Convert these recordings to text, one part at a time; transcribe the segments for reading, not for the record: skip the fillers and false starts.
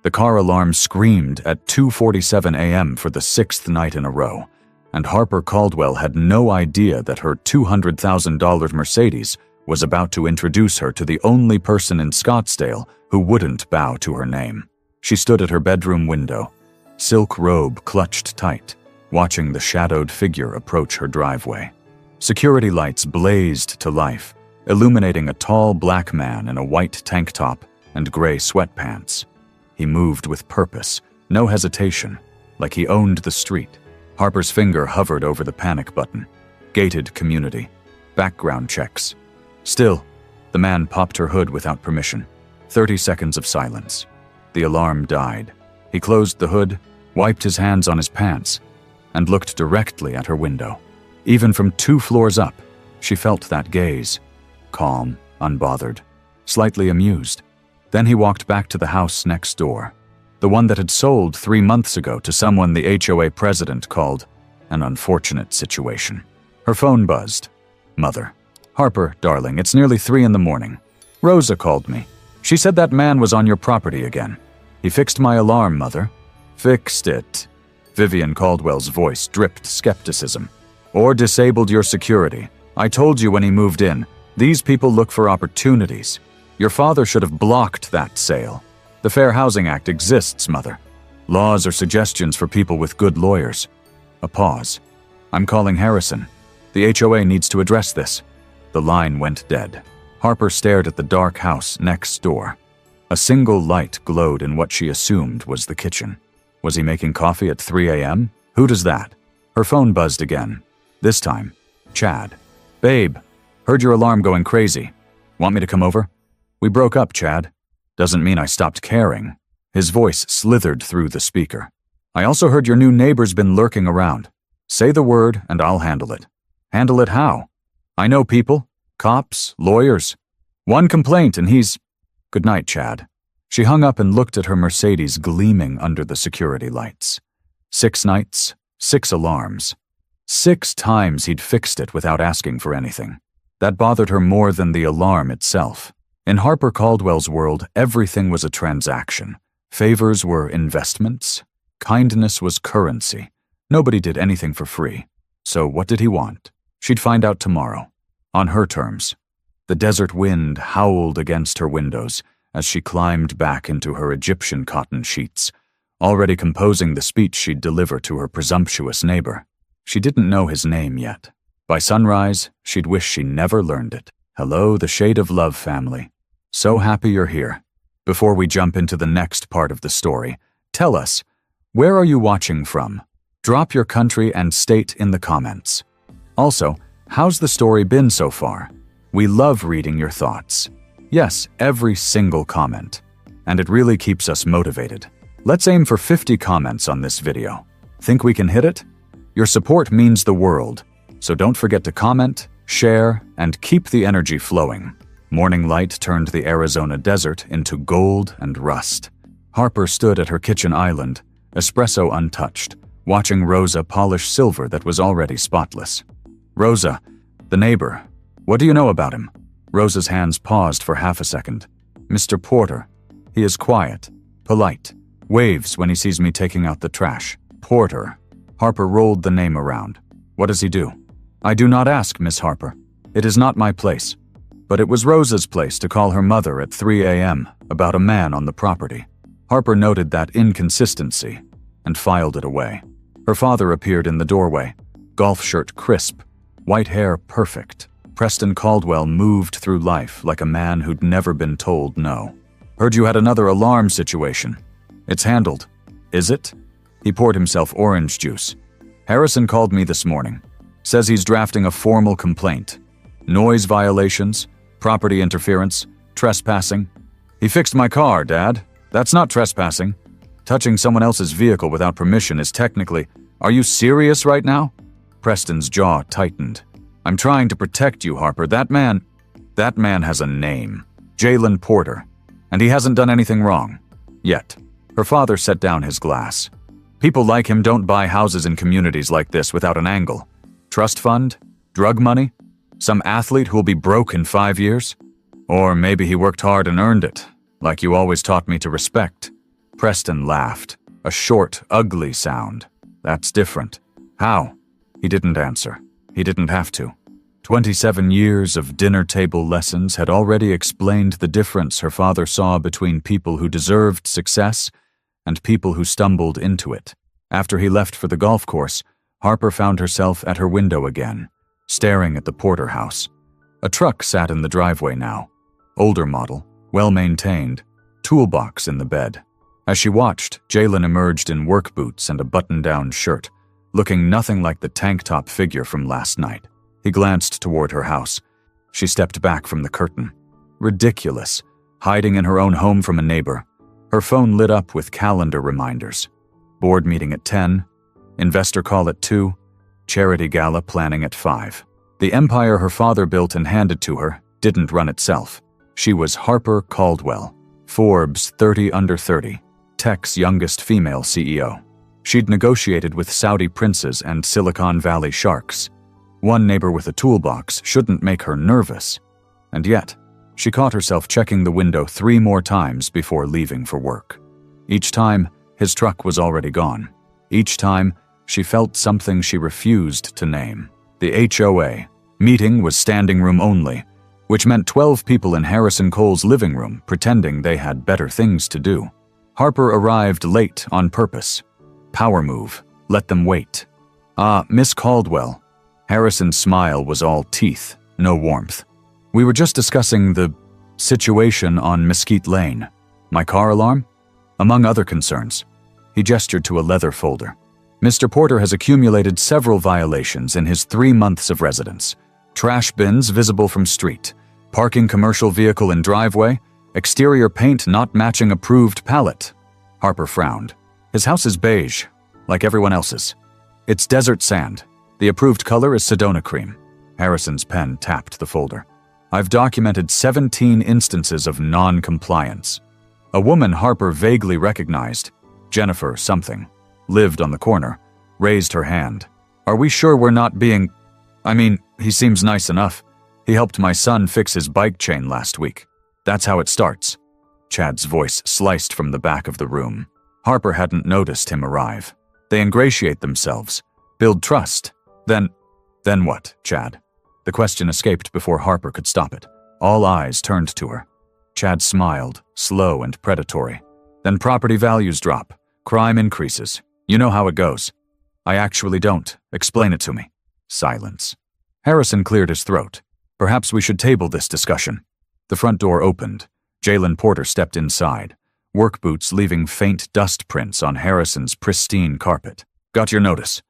The car alarm screamed at 2:47 a.m. for the sixth night in a row, and Harper Caldwell had no idea that her $200,000 Mercedes was about to introduce her to the only person in Scottsdale who wouldn't bow to her name. She stood at her bedroom window, silk robe clutched tight, watching the shadowed figure approach her driveway. Security lights blazed to life, illuminating a tall black man in a white tank top and gray sweatpants. He moved with purpose, no hesitation, like he owned the street. Harper's finger hovered over the panic button. Gated community. Background checks. Still, the man popped her hood without permission. 30 seconds of silence. The alarm died. He closed the hood, wiped his hands on his pants, and looked directly at her window. Even from 2 floors up, she felt that gaze. Calm, unbothered, slightly amused. Then he walked back to the house next door, the one that had sold 3 months ago to someone the HOA president called an unfortunate situation. Her phone buzzed. Mother. Harper, darling, it's nearly 3 in the morning. Rosa called me. She said that man was on your property again. He fixed my alarm, Mother. Fixed it. Vivian Caldwell's voice dripped skepticism. Or disabled your security. I told you when he moved in, these people look for opportunities. Your father should have blocked that sale. The Fair Housing Act exists, Mother. Laws are suggestions for people with good lawyers. A pause. I'm calling Harrison. The HOA needs to address this. The line went dead. Harper stared at the dark house next door. A single light glowed in what she assumed was the kitchen. Was he making coffee at 3 a.m.? Who does that? Her phone buzzed again. This time, Chad. Babe, heard your alarm going crazy. Want me to come over? We broke up, Chad. Doesn't mean I stopped caring. His voice slithered through the speaker. I also heard your new neighbor's been lurking around. Say the word and I'll handle it. Handle it how? I know people. Cops, lawyers. One complaint and he's... Good night, Chad. She hung up and looked at her Mercedes gleaming under the security lights. 6 nights, 6 alarms. 6 times he'd fixed it without asking for anything. That bothered her more than the alarm itself. In Harper Caldwell's world, everything was a transaction. Favors were investments. Kindness was currency. Nobody did anything for free. So what did he want? She'd find out tomorrow. On her terms. The desert wind howled against her windows as she climbed back into her Egyptian cotton sheets, already composing the speech she'd deliver to her presumptuous neighbor. She didn't know his name yet. By sunrise, she'd wish she never learned it. Hello, the Shade of Love family. So happy you're here. Before we jump into the next part of the story, tell us, where are you watching from? Drop your country and state in the comments. Also, how's the story been so far? We love reading your thoughts. Yes, every single comment. And it really keeps us motivated. Let's aim for 50 comments on this video. Think we can hit it? Your support means the world, so don't forget to comment, share, and keep the energy flowing. Morning light turned the Arizona desert into gold and rust. Harper stood at her kitchen island, espresso untouched, watching Rosa polish silver that was already spotless. Rosa, the neighbor, what do you know about him? Rosa's hands paused for half a second. Mr. Porter. He is quiet, polite, waves when he sees me taking out the trash. Porter. Harper rolled the name around. What does he do? I do not ask, Miss Harper. It is not my place. But it was Rosa's place to call her mother at 3 a.m. about a man on the property. Harper noted that inconsistency and filed it away. Her father appeared in the doorway, golf shirt crisp, white hair perfect. Preston Caldwell moved through life like a man who'd never been told no. Heard you had another alarm situation. It's handled. Is it? He poured himself orange juice. Harrison called me this morning. Says he's drafting a formal complaint. Noise violations, property interference, trespassing. He fixed my car, Dad. That's not trespassing. Touching someone else's vehicle without permission is technically... Are you serious right now? Preston's jaw tightened. I'm trying to protect you, Harper. That man has a name. Jalen Porter. And he hasn't done anything wrong. Yet. Her father set down his glass. People like him don't buy houses in communities like this without an angle. Trust fund? Drug money? Some athlete who'll be broke in 5 years? Or maybe he worked hard and earned it, like you always taught me to respect. Preston laughed. A short, ugly sound. That's different. How? He didn't answer. He didn't have to. 27 years of dinner table lessons had already explained the difference her father saw between people who deserved success and people who stumbled into it. After he left for the golf course, Harper found herself at her window again, staring at the Porter house. A truck sat in the driveway now. Older model, well-maintained, toolbox in the bed. As she watched, Jalen emerged in work boots and a button-down shirt, looking nothing like the tank-top figure from last night. He glanced toward her house. She stepped back from the curtain. Ridiculous, hiding in her own home from a neighbor. Her phone lit up with calendar reminders. Board meeting at 10, investor call at 2, charity gala planning at 5. The empire her father built and handed to her didn't run itself. She was Harper Caldwell, Forbes 30 under 30, Tech's youngest female CEO. She'd negotiated with Saudi princes and Silicon Valley sharks. One neighbor with a toolbox shouldn't make her nervous. And yet, she caught herself checking the window 3 more times before leaving for work. Each time, his truck was already gone. Each time, she felt something she refused to name. The HOA meeting was standing room only, which meant 12 people in Harrison Cole's living room pretending they had better things to do. Harper arrived late on purpose. Power move. Let them wait. Miss Caldwell. Harrison's smile was all teeth, no warmth. We were just discussing the situation on Mesquite Lane. My car alarm? Among other concerns. He gestured to a leather folder. Mr. Porter has accumulated several violations in his 3 months of residence. Trash bins visible from street, parking commercial vehicle in driveway, exterior paint not matching approved palette. Harper frowned. His house is beige, like everyone else's. It's desert sand. The approved color is Sedona cream. Harrison's pen tapped the folder. I've documented 17 instances of non-compliance. A woman Harper vaguely recognized, Jennifer something, lived on the corner, raised her hand. Are we sure we're not being... he seems nice enough. He helped my son fix his bike chain last week. That's how it starts. Chad's voice sliced from the back of the room. Harper hadn't noticed him arrive. They ingratiate themselves, build trust. Then what, Chad? The question escaped before Harper could stop it. All eyes turned to her. Chad smiled, slow and predatory. Then property values drop. Crime increases. You know how it goes. I actually don't. Explain it to me. Silence. Harrison cleared his throat. Perhaps we should table this discussion. The front door opened. Jalen Porter stepped inside, work boots leaving faint dust prints on Harrison's pristine carpet. Got your notice.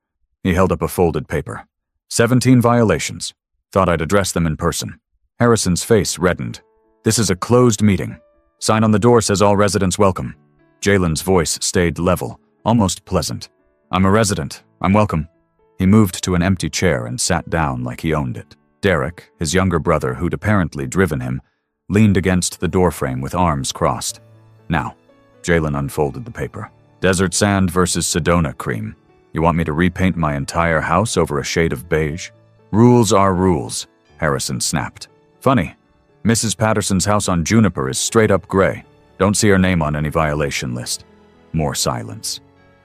He held up a folded paper. 17 violations. Thought I'd address them in person. Harrison's face reddened. This is a closed meeting. Sign on the door says all residents welcome. Jalen's voice stayed level, almost pleasant. I'm a resident. I'm welcome. He moved to an empty chair and sat down like he owned it. Derek, his younger brother who'd apparently driven him, leaned against the doorframe with arms crossed. Now, Jalen unfolded the paper. Desert sand versus Sedona cream. You want me to repaint my entire house over a shade of beige? Rules are rules, Harrison snapped. Funny. Mrs. Patterson's house on Juniper is straight up gray. Don't see her name on any violation list. More silence.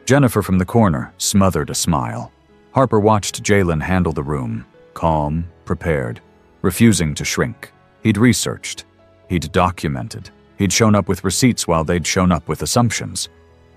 Jennifer from the corner smothered a smile. Harper watched Jalen handle the room, calm, prepared, refusing to shrink. He'd researched. He'd documented. He'd shown up with receipts while they'd shown up with assumptions.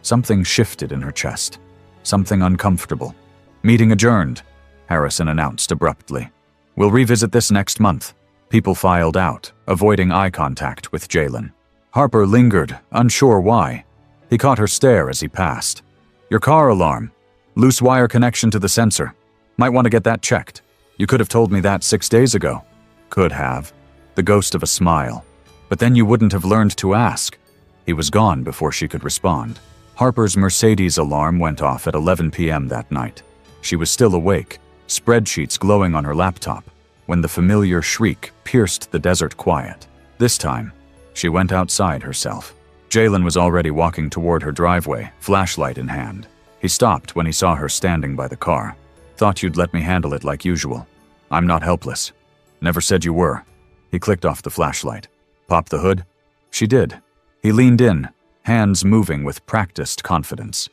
Something shifted in her chest. Something uncomfortable. Meeting adjourned, Harrison announced abruptly. We'll revisit this next month. People filed out, avoiding eye contact with Jalen. Harper lingered, unsure why. He caught her stare as he passed. Your car alarm. Loose wire connection to the sensor. Might want to get that checked. You could have told me that 6 days ago. Could have. The ghost of a smile. But then you wouldn't have learned to ask. He was gone before she could respond. Harper's Mercedes alarm went off at 11 p.m. that night. She was still awake, spreadsheets glowing on her laptop, when the familiar shriek pierced the desert quiet. This time, she went outside herself. Jalen was already walking toward her driveway, flashlight in hand. He stopped when he saw her standing by the car. Thought you'd let me handle it like usual. I'm not helpless. Never said you were. He clicked off the flashlight. Pop the hood? She did. He leaned in, hands moving with practiced confidence.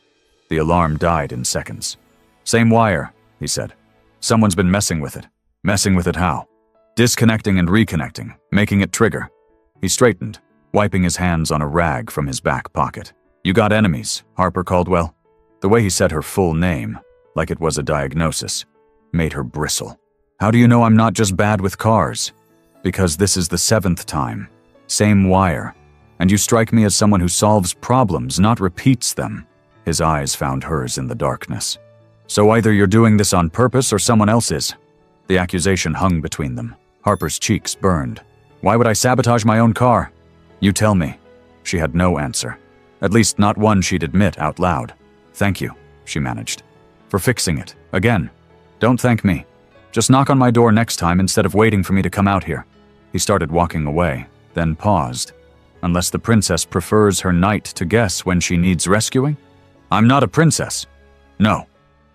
The alarm died in seconds. "Same wire," he said. "Someone's been messing with it." "Messing with it how?" "Disconnecting and reconnecting, making it trigger." He straightened, wiping his hands on a rag from his back pocket. "You got enemies, Harper Caldwell?" The way he said her full name, like it was a diagnosis, made her bristle. "How do you know I'm not just bad with cars?" "Because this is the 7th time. Same wire. And you strike me as someone who solves problems, not repeats them." His eyes found hers in the darkness. "So either you're doing this on purpose or someone else is." The accusation hung between them. Harper's cheeks burned. "Why would I sabotage my own car?" "You tell me." She had no answer. At least not one she'd admit out loud. "Thank you," she managed. "For fixing it. Again. Don't thank me. Just knock on my door next time instead of waiting for me to come out here." He started walking away, then paused. "Unless the princess prefers her knight to guess when she needs rescuing?" "I'm not a princess." "No."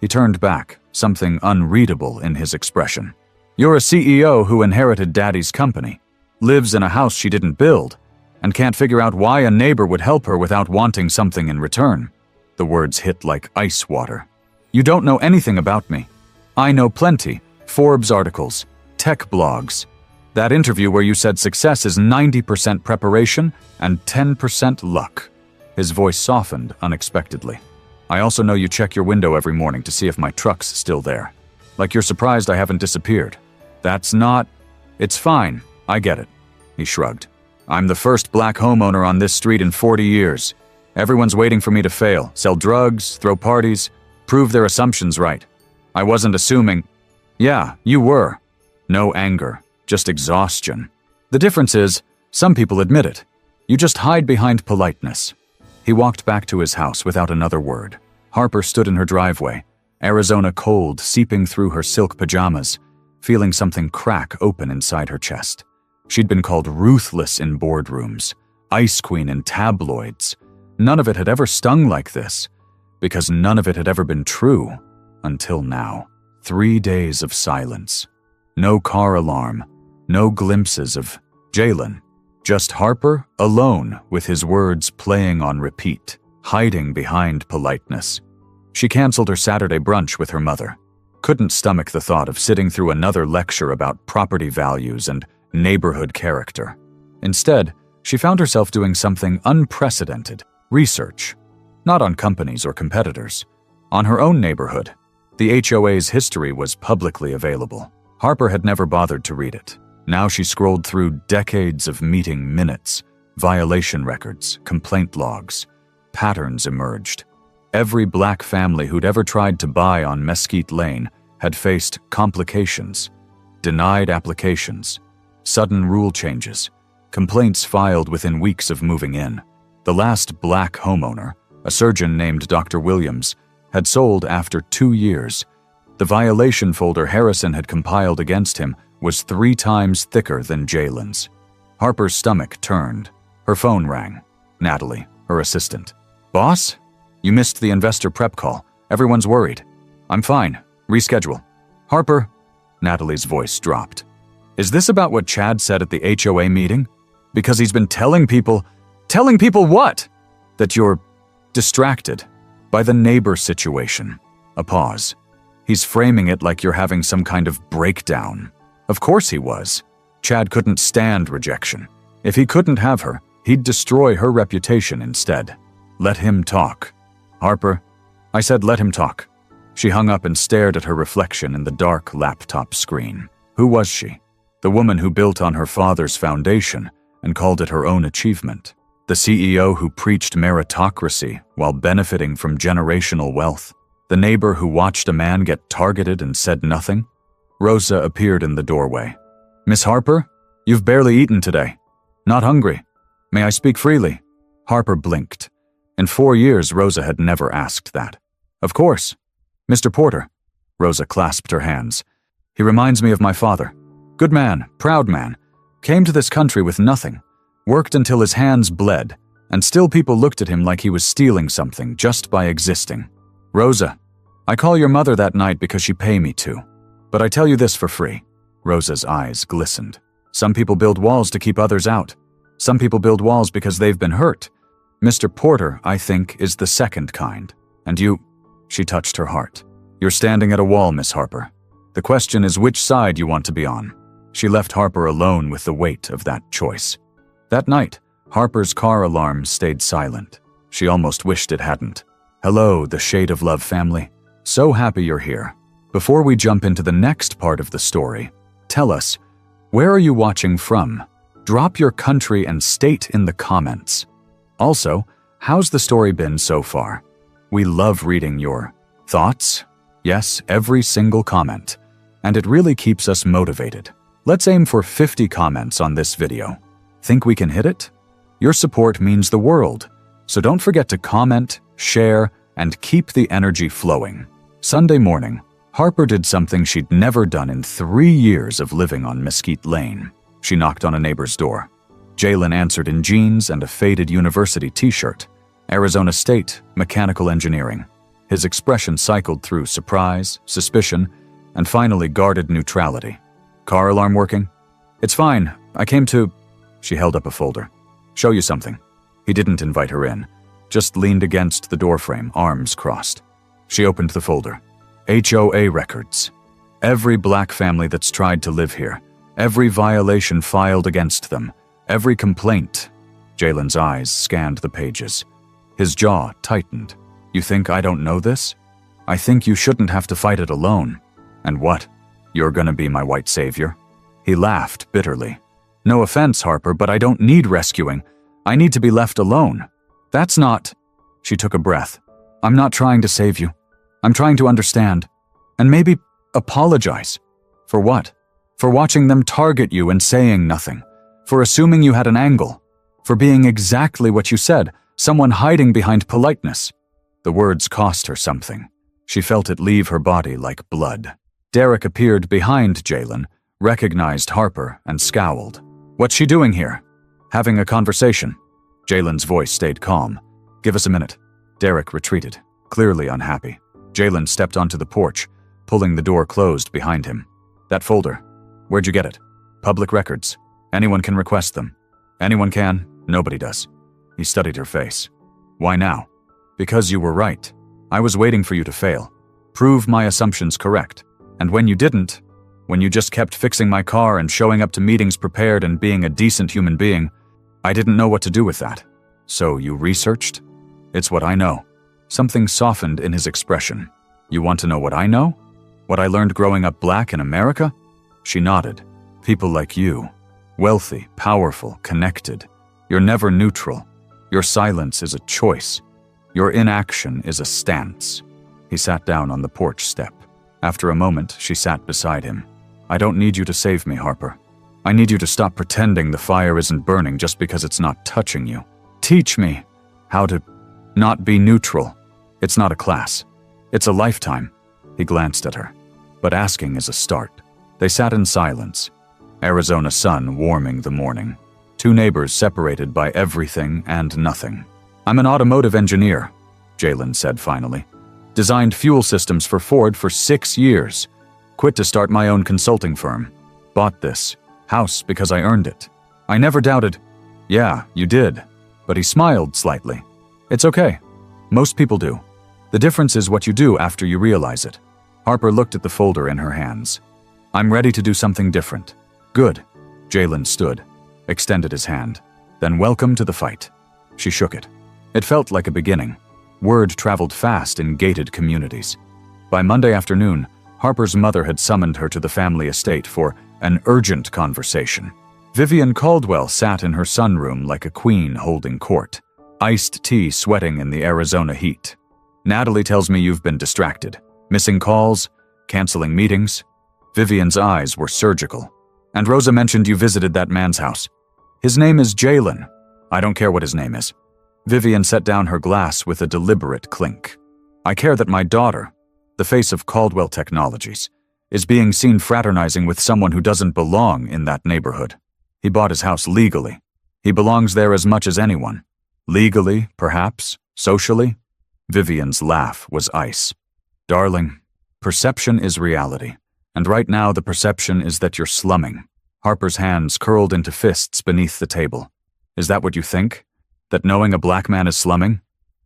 He turned back, something unreadable in his expression. "You're a CEO who inherited Daddy's company, lives in a house she didn't build, and can't figure out why a neighbor would help her without wanting something in return." The words hit like ice water. "You don't know anything about me. I know plenty. Forbes articles, tech blogs. That interview where you said success is 90% preparation and 10% luck." His voice softened unexpectedly. "I also know you check your window every morning to see if my truck's still there. Like you're surprised I haven't disappeared. That's not... It's fine, I get it." He shrugged. "I'm the first black homeowner on this street in 40 years. Everyone's waiting for me to fail, sell drugs, throw parties, prove their assumptions right. I wasn't assuming..." "Yeah, you were." No anger, just exhaustion. "The difference is, some people admit it. You just hide behind politeness." He walked back to his house without another word. Harper stood in her driveway, Arizona cold seeping through her silk pajamas, feeling something crack open inside her chest. She'd been called ruthless in boardrooms, ice queen in tabloids. None of it had ever stung like this, because none of it had ever been true, until now. 3 days of silence. No car alarm, no glimpses of Jalen. Just Harper, alone, with his words playing on repeat, hiding behind politeness. She canceled her Saturday brunch with her mother. Couldn't stomach the thought of sitting through another lecture about property values and neighborhood character. Instead, she found herself doing something unprecedented. Research. Not on companies or competitors. On her own neighborhood. The HOA's history was publicly available. Harper had never bothered to read it. Now she scrolled through decades of meeting minutes, violation records, complaint logs. Patterns emerged. Every black family who'd ever tried to buy on Mesquite Lane had faced complications, denied applications, sudden rule changes, complaints filed within weeks of moving in. The last black homeowner, a surgeon named Dr. Williams, had sold after 2 years. The violation folder Harrison had compiled against him was 3 times thicker than Jalen's. Harper's stomach turned. Her phone rang. Natalie, her assistant. "Boss? You missed the investor prep call. Everyone's worried." "I'm fine. Reschedule." "Harper," Natalie's voice dropped. "Is this about what Chad said at the HOA meeting? Because he's been telling people what? That you're distracted by the neighbor situation." A pause. "He's framing it like you're having some kind of breakdown." Of course he was. Chad couldn't stand rejection. If he couldn't have her, he'd destroy her reputation instead. Let him talk. "Harper," I said, "let him talk." She hung up and stared at her reflection in the dark laptop screen. Who was she? The woman who built on her father's foundation and called it her own achievement. The CEO who preached meritocracy while benefiting from generational wealth. The neighbor who watched a man get targeted and said nothing. Rosa appeared in the doorway. "Miss Harper, you've barely eaten today. Not hungry. May I speak freely?" Harper blinked. In 4 years, Rosa had never asked that. "Of course. Mr. Porter." Rosa clasped her hands. "He reminds me of my father. Good man, proud man. Came to this country with nothing. Worked until his hands bled, and still people looked at him like he was stealing something just by existing. Rosa, I call your mother that night because she pay me to. But I tell you this for free." Rosa's eyes glistened. "Some people build walls to keep others out. Some people build walls because they've been hurt. Mr. Porter, I think, is the second kind. And you—" She touched her heart. "You're standing at a wall, Miss Harper. The question is which side you want to be on." She left Harper alone with the weight of that choice. That night, Harper's car alarm stayed silent. She almost wished it hadn't. Hello, the Shade of Love family. So happy you're here. Before we jump into the next part of the story, tell us, where are you watching from? Drop your country and state in the comments. Also, how's the story been so far? We love reading your thoughts. Yes, every single comment. And it really keeps us motivated. Let's aim for 50 comments on this video. Think we can hit it? Your support means the world. So don't forget to comment, share, and keep the energy flowing. Sunday morning, Harper did something she'd never done in 3 years of living on Mesquite Lane. She knocked on a neighbor's door. Jalen answered in jeans and a faded university t-shirt. Arizona State, mechanical engineering. His expression cycled through surprise, suspicion, and finally guarded neutrality. Car alarm working? It's fine. I came to... She held up a folder. Show you something. He didn't invite her in, just leaned against the doorframe, arms crossed. She opened the folder. HOA records. Every black family that's tried to live here. Every violation filed against them. Every complaint. Jalen's eyes scanned the pages. His jaw tightened. You think I don't know this? I think you shouldn't have to fight it alone. And what? You're gonna be my white savior? He laughed bitterly. No offense, Harper, but I don't need rescuing. I need to be left alone. That's not... She took a breath. I'm not trying to save you. I'm trying to understand. And maybe apologize. For what? For watching them target you and saying nothing. For assuming you had an angle. For being exactly what you said, someone hiding behind politeness. The words cost her something. She felt it leave her body like blood. Derek appeared behind Jalen, recognized Harper, and scowled. What's she doing here? Having a conversation. Jalen's voice stayed calm. Give us a minute. Derek retreated, clearly unhappy. Jalen stepped onto the porch, pulling the door closed behind him. That folder. Where'd you get it? Public records. Anyone can request them. Anyone can. Nobody does. He studied her face. Why now? Because you were right. I was waiting for you to fail. Prove my assumptions correct. And when you didn't, when you just kept fixing my car and showing up to meetings prepared and being a decent human being, I didn't know what to do with that. So you researched? It's what I know. Something softened in his expression. You want to know what I know? What I learned growing up black in America? She nodded. People like you. Wealthy, powerful, connected. You're never neutral. Your silence is a choice. Your inaction is a stance. He sat down on the porch step. After a moment, she sat beside him. I don't need you to save me, Harper. I need you to stop pretending the fire isn't burning just because it's not touching you. Teach me how to not be neutral. It's not a class. It's a lifetime. He glanced at her. But asking is a start. They sat in silence. Arizona sun warming the morning. Two neighbors separated by everything and nothing. I'm an automotive engineer, Jalen said finally. Designed fuel systems for Ford for 6 years. Quit to start my own consulting firm. Bought this house because I earned it. I never doubted. Yeah, you did. But he smiled slightly. It's okay. Most people do. The difference is what you do after you realize it. Harper looked at the folder in her hands. I'm ready to do something different. Good. Jalen stood, extended his hand. Then welcome to the fight. She shook it. It felt like a beginning. Word traveled fast in gated communities. By Monday afternoon, Harper's mother had summoned her to the family estate for an urgent conversation. Vivian Caldwell sat in her sunroom like a queen holding court, iced tea sweating in the Arizona heat. Natalie tells me you've been distracted. Missing calls, canceling meetings. Vivian's eyes were surgical. And Rosa mentioned you visited that man's house. His name is Jalen. I don't care what his name is. Vivian set down her glass with a deliberate clink. I care that my daughter, the face of Caldwell Technologies, is being seen fraternizing with someone who doesn't belong in that neighborhood. He bought his house legally. He belongs there as much as anyone. Legally, perhaps. Socially. Vivian's laugh was ice. Darling, perception is reality. And right now the perception is that you're slumming. Harper's hands curled into fists beneath the table. Is that what you think? That knowing a black man is slumming?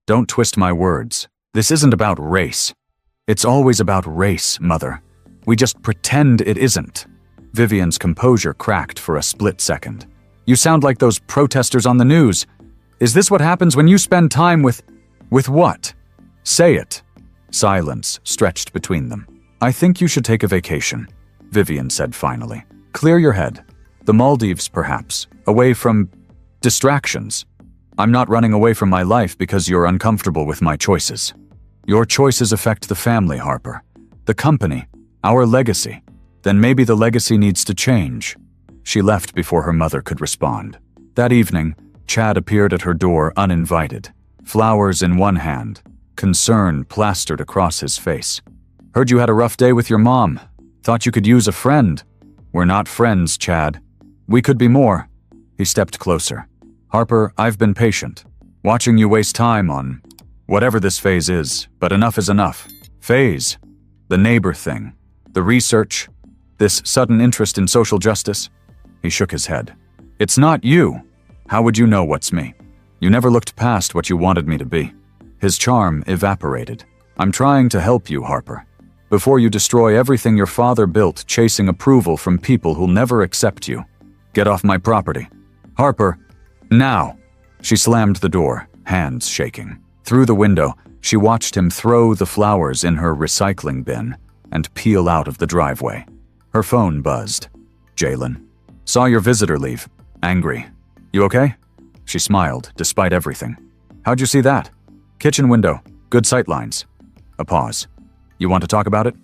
Don't twist my words. This isn't about race. It's always about race, Mother. We just pretend it isn't. Vivian's composure cracked for a split second. You sound like those protesters on the news. Is this what happens when you spend time with what? Say it. Silence stretched between them. I think you should take a vacation, Vivian said finally. Clear your head. The Maldives, perhaps. Away from distractions. I'm not running away from my life because you're uncomfortable with my choices. Your choices affect the family, Harper. The company. Our legacy. Then maybe the legacy needs to change. She left before her mother could respond. That evening, Chad appeared at her door uninvited. Flowers in one hand. Concern plastered across his face. Heard you had a rough day with your mom. Thought you could use a friend. We're not friends, Chad. We could be more. He stepped closer. Harper, I've been patient. Watching you waste time on whatever this phase is, but enough is enough. Phase. The neighbor thing. The research. This sudden interest in social justice. He shook his head. It's not you. How would you know what's me? You never looked past what you wanted me to be. His charm evaporated. I'm trying to help you, Harper. Before you destroy everything your father built chasing approval from people who'll never accept you. Get off my property. Harper, now. She slammed the door, hands shaking. Through the window, she watched him throw the flowers in her recycling bin and peel out of the driveway. Her phone buzzed. Jalen. Saw your visitor leave. Angry. You okay? She smiled, despite everything. How'd you see that? Kitchen window. Good sightlines. A pause. You want to talk about it?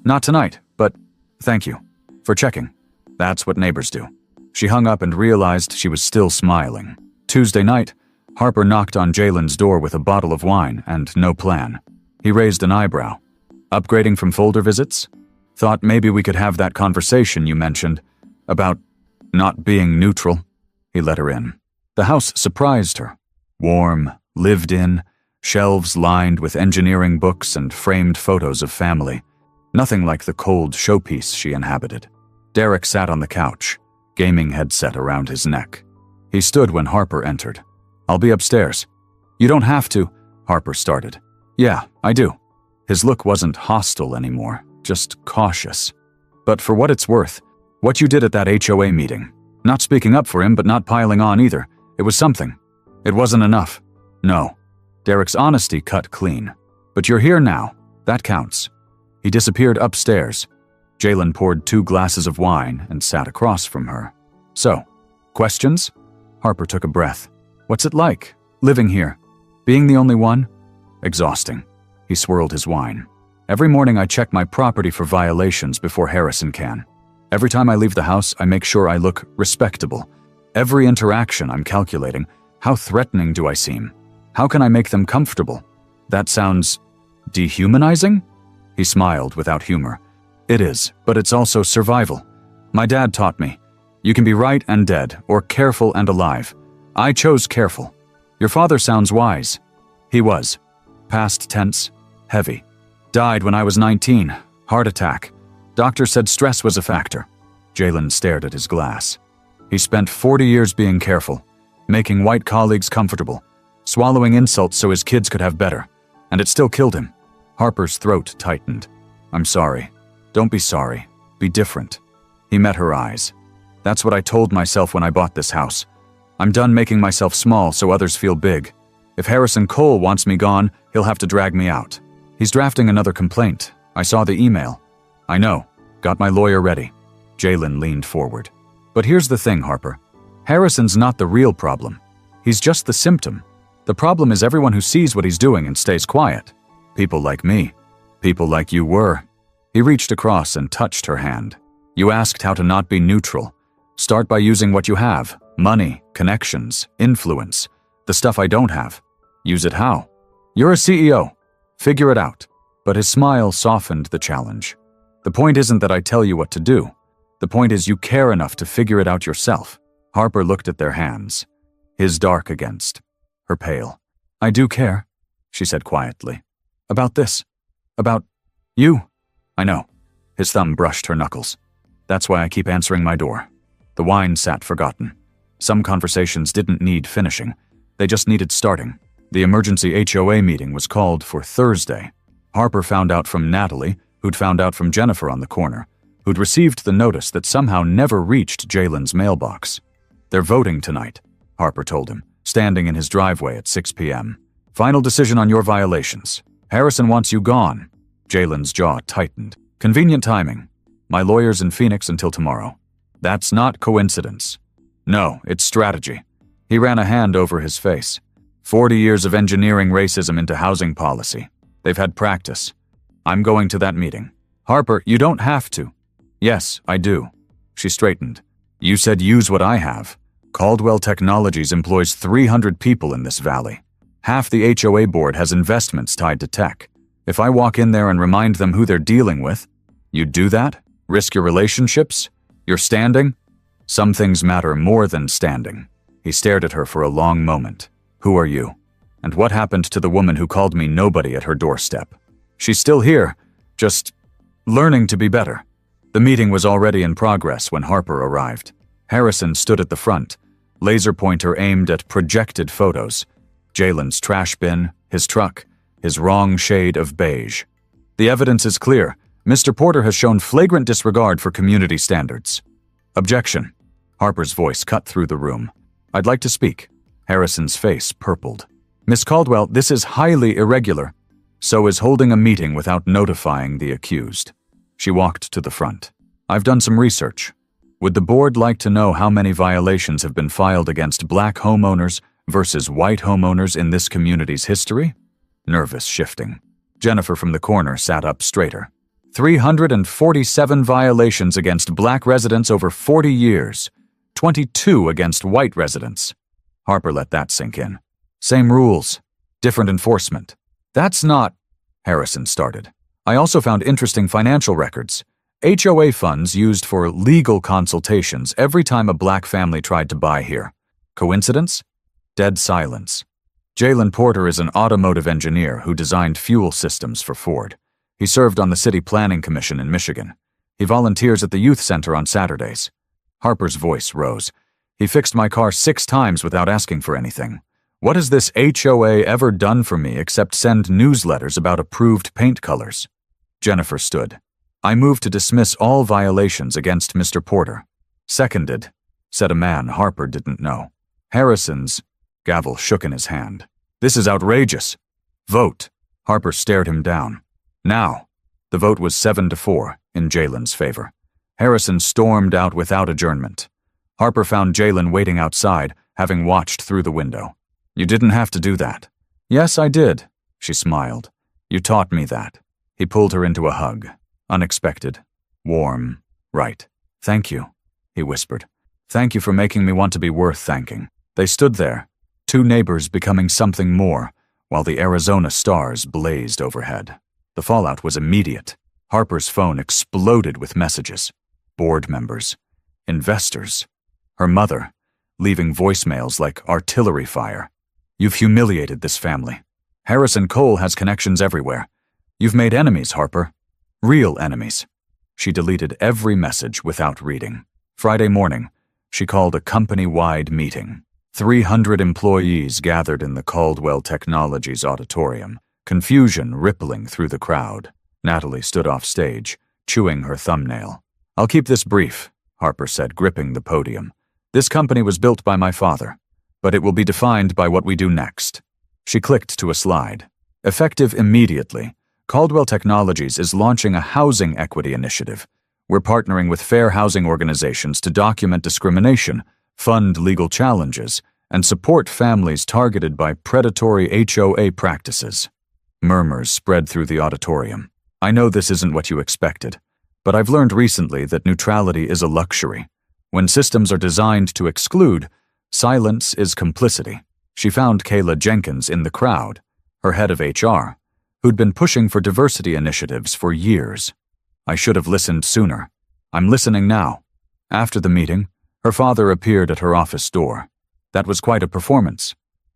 Not tonight, but thank you for checking. That's what neighbors do. She hung up and realized she was still smiling. Tuesday night, Harper knocked on Jalen's door with a bottle of wine and no plan. He raised an eyebrow. Upgrading from folder visits? Thought maybe we could have that conversation you mentioned about not being neutral. He let her in. The house surprised her. Warm, lived in, shelves lined with engineering books and framed photos of family. Nothing like the cold showpiece she inhabited. Derek sat on the couch, gaming headset around his neck. He stood when Harper entered. I'll be upstairs. You don't have to, Harper started. Yeah, I do. His look wasn't hostile anymore, just cautious. But for what it's worth, what you did at that HOA meeting, not speaking up for him but not piling on either, it was something. It wasn't enough. No. Derek's honesty cut clean. But you're here now. That counts. He disappeared upstairs. Jalen poured 2 glasses of wine and sat across from her. So, questions? Harper took a breath. What's it like, living here? Being the only one? Exhausting. He swirled his wine. Every morning I check my property for violations before Harrison can. Every time I leave the house, I make sure I look respectable. Every interaction I'm calculating. How threatening do I seem? How can I make them comfortable? That sounds dehumanizing? He smiled without humor. It is, but it's also survival. My dad taught me. You can be right and dead, or careful and alive. I chose careful. Your father sounds wise. He was. Past tense. Heavy. Died when I was 19. Heart attack. Doctor said stress was a factor. Jalen stared at his glass. He spent 40 years being careful, making white colleagues comfortable, swallowing insults so his kids could have better, and it still killed him. Harper's throat tightened. I'm sorry. Don't be sorry. Be different. He met her eyes. That's what I told myself when I bought this house. I'm done making myself small so others feel big. If Harrison Cole wants me gone, he'll have to drag me out. He's drafting another complaint. I saw the email. I know. Got my lawyer ready. Jalen leaned forward. But here's the thing, Harper. Harrison's not the real problem. He's just the symptom. The problem is everyone who sees what he's doing and stays quiet. People like me. People like you were. He reached across and touched her hand. You asked how to not be neutral. Start by using what you have. Money, connections, influence. The stuff I don't have. Use it how? You're a CEO. Figure it out. But his smile softened the challenge. The point isn't that I tell you what to do. The point is you care enough to figure it out yourself. Harper looked at their hands. His dark against. Her pale. I do care, she said quietly. About this. About you. I know. His thumb brushed her knuckles. That's why I keep answering my door. The wine sat forgotten. Some conversations didn't need finishing. They just needed starting. The emergency HOA meeting was called for Thursday. Harper found out from Natalie, who'd found out from Jennifer on the corner, who'd received the notice that somehow never reached Jalen's mailbox. They're voting tonight, Harper told him, standing in his driveway at 6 p.m. Final decision on your violations. Harrison wants you gone. Jalen's jaw tightened. Convenient timing. My lawyer's in Phoenix until tomorrow. That's not coincidence. No, it's strategy. He ran a hand over his face. 40 years of engineering racism into housing policy. They've had practice. I'm going to that meeting. Harper, you don't have to. Yes, I do. She straightened. You said use what I have. Caldwell Technologies employs 300 people in this valley. Half the HOA board has investments tied to tech. If I walk in there and remind them who they're dealing with, you'd do that? Risk your relationships? Your standing? Some things matter more than standing. He stared at her for a long moment. Who are you? And what happened to the woman who called me nobody at her doorstep? She's still here, just learning to be better. The meeting was already in progress when Harper arrived. Harrison stood at the front, laser pointer aimed at projected photos. Jalen's trash bin, his truck, his wrong shade of beige. The evidence is clear. Mr. Porter has shown flagrant disregard for community standards. Objection. Harper's voice cut through the room. I'd like to speak. Harrison's face purpled. Miss Caldwell, this is highly irregular. So is holding a meeting without notifying the accused. She walked to the front. I've done some research. Would the board like to know how many violations have been filed against black homeowners versus white homeowners in this community's history? Nervous shifting. Jennifer from the corner sat up straighter. 347 violations against black residents over 40 years. 22 against white residents. Harper let that sink in. Same rules. Different enforcement. That's not... Harrison started. I also found interesting financial records. HOA funds used for legal consultations every time a black family tried to buy here. Coincidence? Dead silence. Jalen Porter is an automotive engineer who designed fuel systems for Ford. He served on the City Planning Commission in Michigan. He volunteers at the youth center on Saturdays. Harper's voice rose. He fixed my car 6 times without asking for anything. What has this HOA ever done for me except send newsletters about approved paint colors? Jennifer stood. I move to dismiss all violations against Mr. Porter. Seconded, said a man Harper didn't know. Harrison's... Gavel shook in his hand. This is outrageous. Vote. Harper stared him down. Now. The vote was 7-4 in Jalen's favor. Harrison stormed out without adjournment. Harper found Jalen waiting outside, having watched through the window. You didn't have to do that. Yes, I did, she smiled. You taught me that. He pulled her into a hug. Unexpected. Warm. Right. Thank you, he whispered. Thank you for making me want to be worth thanking. They stood there, 2 neighbors becoming something more, while the Arizona stars blazed overhead. The fallout was immediate. Harper's phone exploded with messages. Board members. Investors. Her mother, leaving voicemails like artillery fire. You've humiliated this family. Harrison Cole has connections everywhere. You've made enemies, Harper. Real enemies. She deleted every message without reading. Friday morning, she called a company-wide meeting. 300 employees gathered in the Caldwell Technologies auditorium, confusion rippling through the crowd. Natalie stood off stage, chewing her thumbnail. I'll keep this brief, Harper said, gripping the podium. This company was built by my father, but it will be defined by what we do next. She clicked to a slide. Effective immediately, Caldwell Technologies is launching a housing equity initiative. We're partnering with fair housing organizations to document discrimination, fund legal challenges, and support families targeted by predatory HOA practices. Murmurs spread through the auditorium. I know this isn't what you expected, but I've learned recently that neutrality is a luxury. When systems are designed to exclude, silence is complicity. She found Kayla Jenkins in the crowd, her head of HR, who'd been pushing for diversity initiatives for years. I should have listened sooner. I'm listening now. After the meeting, her father appeared at her office door. That was quite a performance.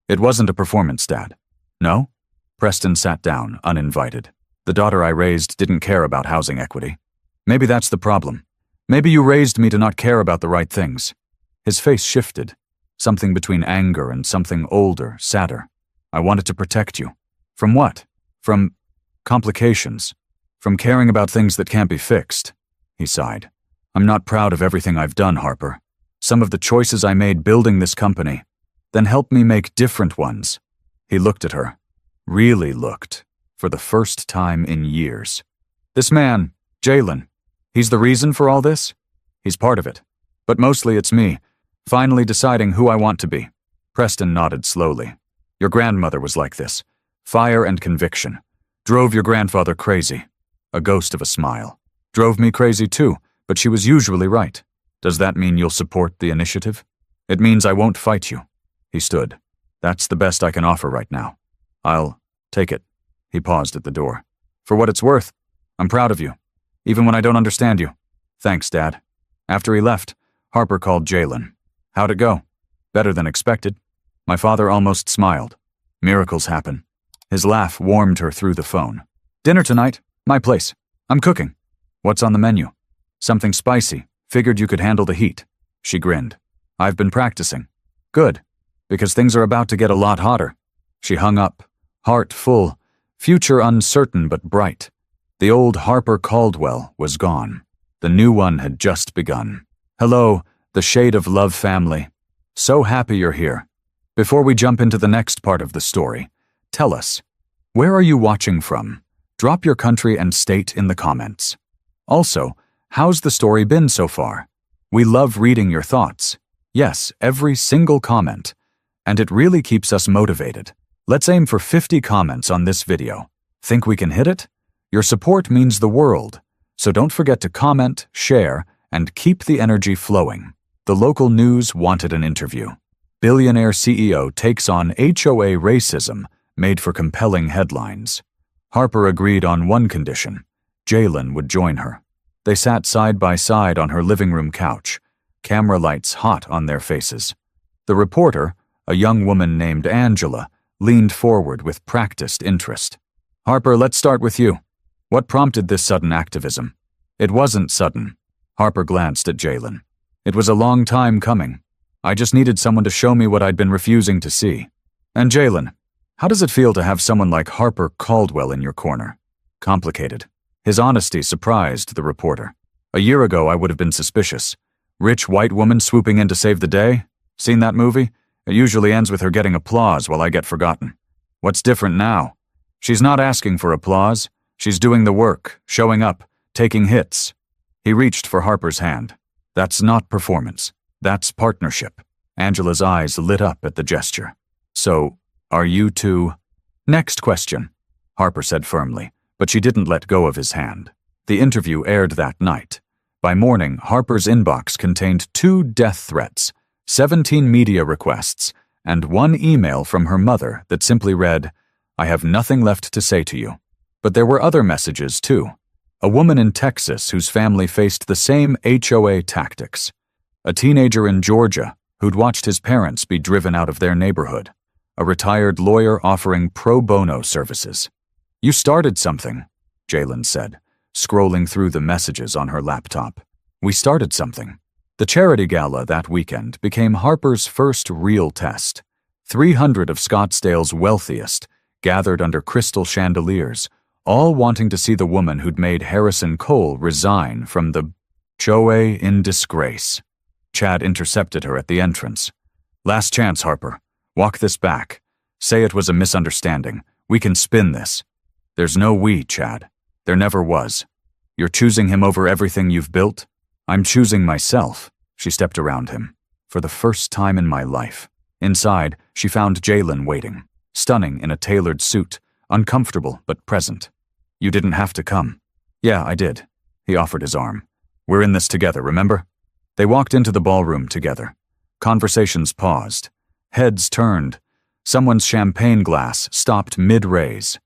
It wasn't a performance, Dad. No? Preston sat down, uninvited. The daughter I raised didn't care about housing equity. Maybe that's the problem. Maybe you raised me to not care about the right things. His face shifted. something between anger and something older, sadder. I wanted to protect you. From what? From complications. From caring about things that can't be fixed. He sighed. I'm not proud of everything I've done, Harper. Some of the choices I made building this company. Then help me make different ones. He looked at her. Really looked. For the first time in years. This man, Jalen, he's the reason for all this? He's part of it. But mostly it's me, finally deciding who I want to be. Preston nodded slowly. Your grandmother was like this. Fire and conviction. Drove your grandfather crazy. A ghost of a smile. Drove me crazy too, but she was usually right. Does that mean you'll support the initiative? It means I won't fight you. He stood. That's the best I can offer right now. I'll take it. He paused at the door. For what it's worth, I'm proud of you, even when I don't understand you. Thanks, Dad. After he left, Harper called Jalen. How'd it go? Better than expected. My father almost smiled. Miracles happen. His laugh warmed her through the phone. Dinner tonight. My place. I'm cooking. What's on the menu? Something spicy. Figured you could handle the heat. She grinned. I've been practicing. Good. Because things are about to get a lot hotter. She hung up, heart full, future uncertain but bright. The old Harper Caldwell was gone. The new one had just begun. Hello, the Shade of Love family. So happy you're here. Before we jump into the next part of the story, tell us, where are you watching from? Drop your country and state in the comments. Also, how's the story been so far? We love reading your thoughts. Yes, every single comment. And it really keeps us motivated. Let's aim for 50 comments on this video. Think we can hit it? Your support means the world. So don't forget to comment, share, and keep the energy flowing. The local news wanted an interview. Billionaire CEO takes on HOA racism, made for compelling headlines. Harper agreed on one condition. Jalen would join her. They sat side by side on her living room couch, camera lights hot on their faces. The reporter, a young woman named Angela, leaned forward with practiced interest. Harper, let's start with you. What prompted this sudden activism? It wasn't sudden. Harper glanced at Jalen. It was a long time coming. I just needed someone to show me what I'd been refusing to see. And Jalen, how does it feel to have someone like Harper Caldwell in your corner? Complicated. His honesty surprised the reporter. A year ago, I would have been suspicious. Rich white woman swooping in to save the day? Seen that movie? It usually ends with her getting applause while I get forgotten. What's different now? She's not asking for applause. She's doing the work, showing up, taking hits. He reached for Harper's hand. That's not performance. That's partnership. Angela's eyes lit up at the gesture. So, are you two? Next question, Harper said firmly, but she didn't let go of his hand. The interview aired that night. By morning, Harper's inbox contained 2 death threats, 17 media requests, and 1 email from her mother that simply read, I have nothing left to say to you. But there were other messages, too. A woman in Texas whose family faced the same HOA tactics. A teenager in Georgia who'd watched his parents be driven out of their neighborhood. A retired lawyer offering pro bono services. You started something, Jalen said, scrolling through the messages on her laptop. We started something. The charity gala that weekend became Harper's first real test. 300 of Scottsdale's wealthiest gathered under crystal chandeliers, all wanting to see the woman who'd made Harrison Cole resign from the HOA in disgrace. Chad intercepted her at the entrance. Last chance, Harper. Walk this back. Say it was a misunderstanding. We can spin this. There's no we, Chad. There never was. You're choosing him over everything you've built? I'm choosing myself. She stepped around him. For the first time in my life. Inside, she found Jalen waiting. Stunning in a tailored suit. Uncomfortable, but present. You didn't have to come. Yeah, I did. He offered his arm. We're in this together, remember? They walked into the ballroom together. Conversations paused. Heads turned. Someone's champagne glass stopped mid-raise.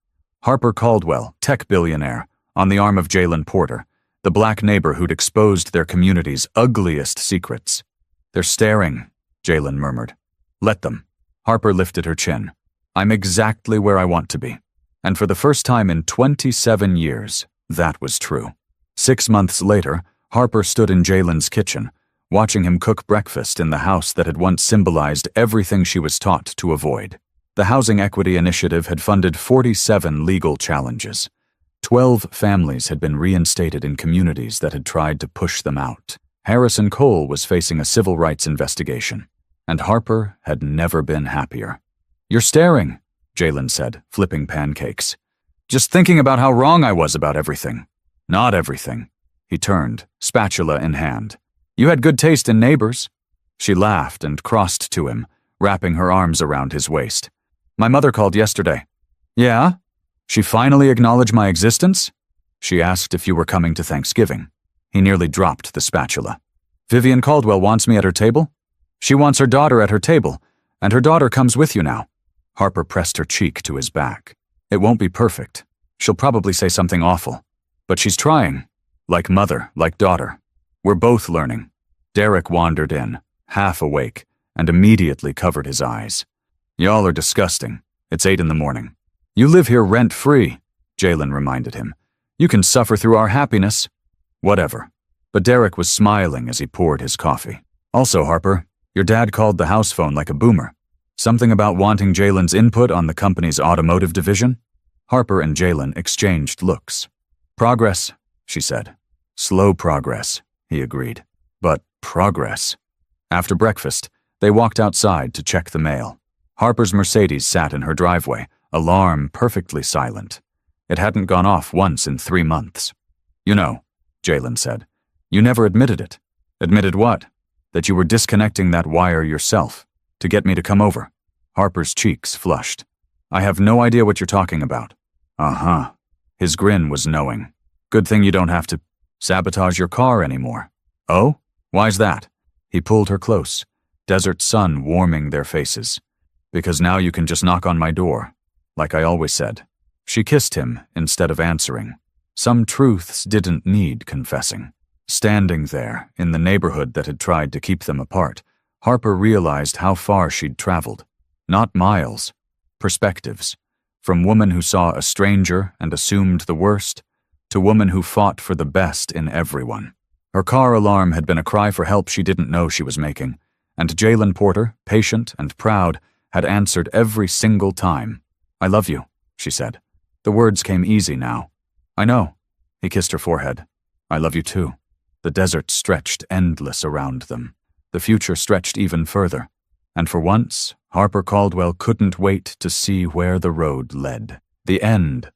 Harper Caldwell, tech billionaire, on the arm of Jalen Porter, the black neighbor who'd exposed their community's ugliest secrets. They're staring, Jalen murmured. Let them. Harper lifted her chin. I'm exactly where I want to be. And for the first time in 27 years, that was true. 6 months later, Harper stood in Jalen's kitchen, watching him cook breakfast in the house that had once symbolized everything she was taught to avoid. The Housing Equity Initiative had funded 47 legal challenges. 12 families had been reinstated in communities that had tried to push them out. Harrison Cole was facing a civil rights investigation, and Harper had never been happier. "You're staring," Jalen said, flipping pancakes. "Just thinking about how wrong I was about everything." "Not everything." He turned, spatula in hand. "You had good taste in neighbors." She laughed and crossed to him, wrapping her arms around his waist. "My mother called yesterday." "Yeah? She finally acknowledged my existence?" "She asked if you were coming to Thanksgiving." He nearly dropped the spatula. "Vivian Caldwell wants me at her table?" "She wants her daughter at her table, and her daughter comes with you now." Harper pressed her cheek to his back. "It won't be perfect. She'll probably say something awful. But she's trying. Like mother, like daughter. We're both learning." Derek wandered in, half awake, and immediately covered his eyes. "Y'all are disgusting. It's 8 in the morning." "You live here rent-free," Jalen reminded him. "You can suffer through our happiness." "Whatever." But Derek was smiling as he poured his coffee. "Also, Harper, your dad called the house phone like a boomer. Something about wanting Jalen's input on the company's automotive division?" Harper and Jalen exchanged looks. "Progress," she said. "Slow progress," he agreed. "But progress." After breakfast, they walked outside to check the mail. Harper's Mercedes sat in her driveway, alarm perfectly silent. It hadn't gone off once in 3 months. "You know," Jalen said, "you never admitted it." "Admitted what?" "That you were disconnecting that wire yourself, to get me to come over." Harper's cheeks flushed. "I have no idea what you're talking about." "Uh-huh." His grin was knowing. "Good thing you don't have to sabotage your car anymore." "Oh? Why's that?" He pulled her close, desert sun warming their faces. "Because now you can just knock on my door, like I always said." She kissed him instead of answering. Some truths didn't need confessing. Standing there, in the neighborhood that had tried to keep them apart, Harper realized how far she'd traveled. Not miles, perspectives. From woman who saw a stranger and assumed the worst, to woman who fought for the best in everyone. Her car alarm had been a cry for help she didn't know she was making, and Jalen Porter, patient and proud, had answered every single time. "I love you," she said. The words came easy now. "I know." He kissed her forehead. "I love you too." The desert stretched endless around them. The future stretched even further. And for once, Harper Caldwell couldn't wait to see where the road led. The end